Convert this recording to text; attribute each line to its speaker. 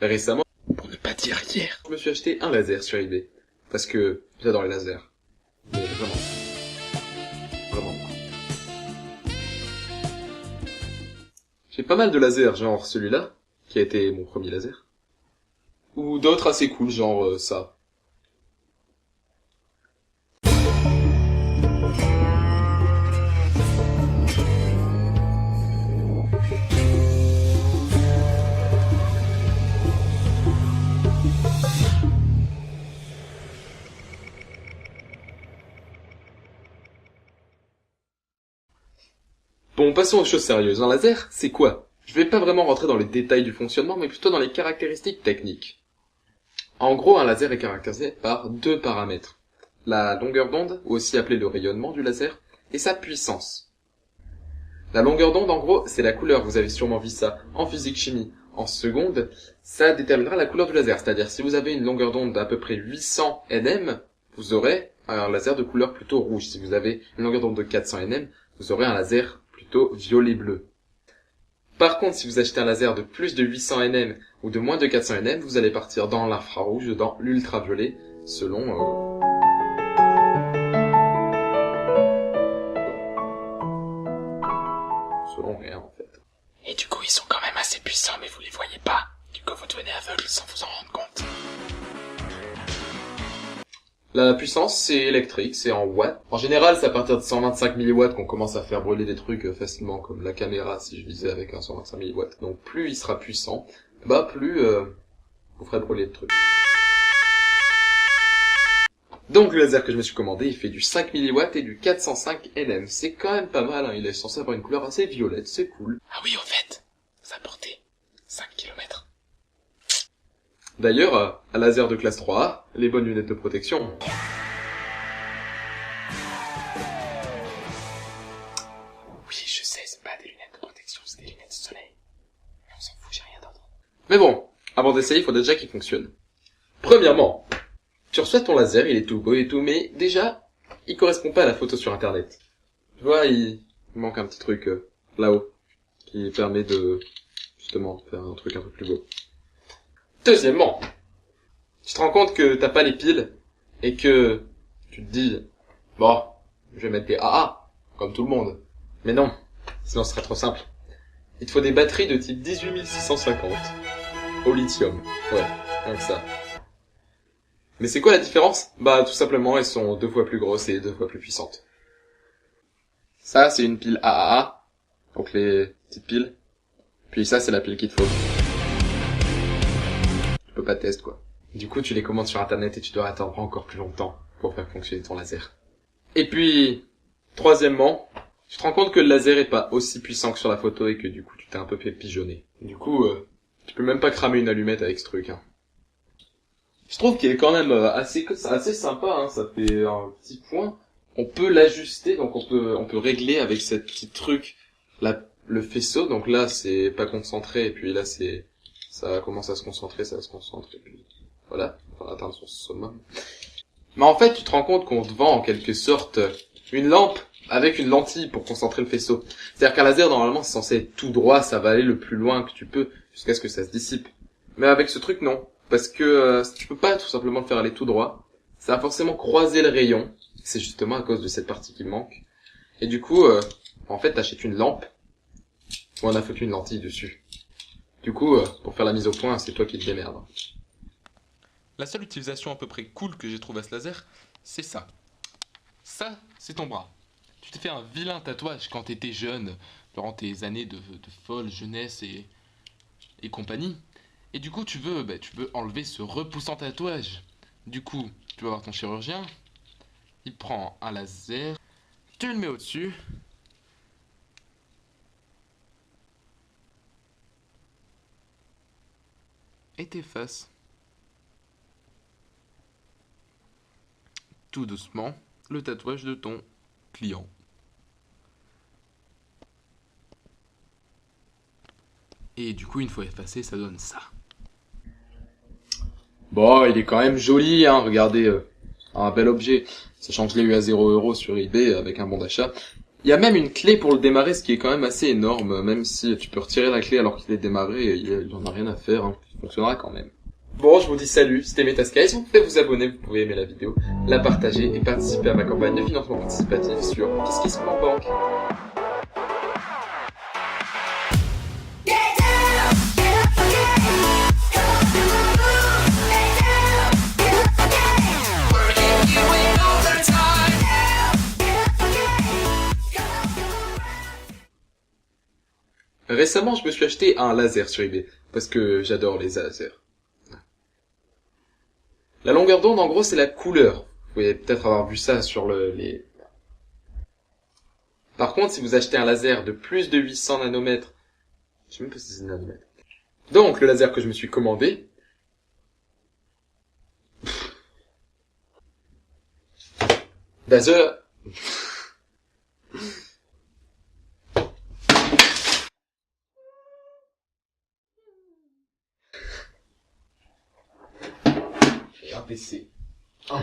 Speaker 1: Récemment,
Speaker 2: Pour ne pas dire hier.
Speaker 1: je me suis acheté un laser sur eBay. Parce que j'adore les lasers. Mais vraiment. Vraiment. J'ai pas mal de lasers, genre celui-là, qui a été mon premier laser. Ou d'autres assez cool, genre ça. Bon, passons aux choses sérieuses. Un laser, c'est quoi? Je vais pas vraiment rentrer dans les détails du fonctionnement, mais plutôt dans les caractéristiques techniques. En gros, un laser est caractérisé par deux paramètres. La longueur d'onde, ou aussi appelée le rayonnement du laser, et sa puissance. La longueur d'onde, en gros, c'est la couleur. Vous avez sûrement vu ça en physique-chimie. En seconde, ça déterminera la couleur du laser. C'est-à-dire, si vous avez une longueur d'onde d'à peu près 800 nm, vous aurez un laser de couleur plutôt rouge. Si vous avez une longueur d'onde de 400 nm, vous aurez un laser plutôt violet-bleu. Par contre, si vous achetez un laser de plus de 800 nm ou de moins de 400 nm, vous allez partir dans l'infrarouge, dans l'ultraviolet, selon rien en fait.
Speaker 2: Et du coup, ils sont quand même assez puissants, mais vous les voyez pas. Du coup, vous devenez aveugle sans vous en rendre compte.
Speaker 1: La puissance, c'est électrique, c'est en watts. En général, c'est à partir de 125 mW qu'on commence à faire brûler des trucs facilement, comme la caméra, si je visais avec un 125 mW. Donc plus il sera puissant, plus vous ferez brûler de trucs. Donc le laser que je me suis commandé, il fait du 5 mW et du 405 nm. C'est quand même pas mal, hein. Il est censé avoir une couleur assez violette, c'est cool.
Speaker 2: Ah oui, au fait, ça portait 5 km.
Speaker 1: D'ailleurs, un laser de classe 3A, les bonnes lunettes de protection.
Speaker 2: Oui, je sais, c'est pas des lunettes de protection, c'est des lunettes de soleil. Mais on s'en fout, j'ai rien d'autre.
Speaker 1: Mais bon, avant d'essayer, il faut déjà qu'il fonctionne. Premièrement, tu reçois ton laser, il est tout beau et tout, mais déjà, il correspond pas à la photo sur internet. Tu vois, il manque un petit truc là-haut, qui permet de, justement, faire un truc un peu plus beau. Deuxièmement, tu te rends compte que t'as pas les piles, et que tu te dis, bon, je vais mettre des AA, comme tout le monde. Mais non, sinon ce serait trop simple. Il te faut des batteries de type 18650, au lithium. Ouais, rien que ça. Mais c'est quoi la différence? Bah tout simplement elles sont 2 fois plus grosses et 2 fois plus puissantes. Ça c'est une pile AAA, donc les petites piles. Puis ça c'est la pile qu'il te faut. Tu peux pas tester quoi. Du coup tu les commandes sur internet et tu dois attendre encore plus longtemps pour faire fonctionner ton laser. Et puis, troisièmement, tu te rends compte que le laser est pas aussi puissant que sur la photo et que du coup tu t'es un peu fait pigeonner. Du coup, tu peux même pas cramer une allumette avec ce truc, hein. Je trouve qu'il est quand même assez sympa, hein. Ça fait un petit point. On peut l'ajuster, donc on peut régler avec cette petite truc, le faisceau. Donc là, c'est pas concentré, et puis là, ça commence à se concentrer, ça se concentre, et puis voilà, on va atteindre son summum. Mais en fait, tu te rends compte qu'on te vend en quelque sorte une lampe avec une lentille pour concentrer le faisceau. C'est-à-dire qu'un laser, normalement, c'est censé être tout droit, ça va aller le plus loin que tu peux, jusqu'à ce que ça se dissipe. Mais avec ce truc, non. Parce que tu peux pas tout simplement le faire aller tout droit. Ça va forcément croiser le rayon. C'est justement à cause de cette partie qui manque. Et du coup, en fait, t'achètes une lampe où on a foutu une lentille dessus. Du coup, pour faire la mise au point, c'est toi qui te démerdes.
Speaker 3: La seule utilisation à peu près cool que j'ai trouvé à ce laser, c'est ça. Ça, c'est ton bras. Tu t'es fait un vilain tatouage quand t'étais jeune, durant tes années de folle jeunesse et compagnie. Et du coup, tu veux enlever ce repoussant tatouage. Du coup, tu vas voir ton chirurgien. Il prend un laser. Tu le mets au-dessus. Et t'effaces. Tout doucement, le tatouage de ton client. Et du coup, une fois effacé, ça donne ça.
Speaker 1: Bon, il est quand même joli, hein, regardez, un bel objet. Sachant que je l'ai eu à 0 € sur eBay avec un bon d'achat. Il y a même une clé pour le démarrer, ce qui est quand même assez énorme. Même si tu peux retirer la clé alors qu'il est démarré, il y en a rien à faire, hein. Ça fonctionnera quand même. Bon, je vous dis salut, c'était Metasky. Si vous pouvez vous abonner, vous pouvez aimer la vidéo, la partager et participer à ma campagne de financement participatif sur KissKissBankBank. Récemment, je me suis acheté un laser sur eBay, parce que j'adore les lasers. La longueur d'onde, en gros, c'est la couleur. Vous pouvez peut-être avoir vu ça sur les... Par contre, si vous achetez un laser de plus de 800 nanomètres, je sais même pas si c'est nanomètres. Donc, le laser que je me suis commandé... Laser... Un PC. Oh.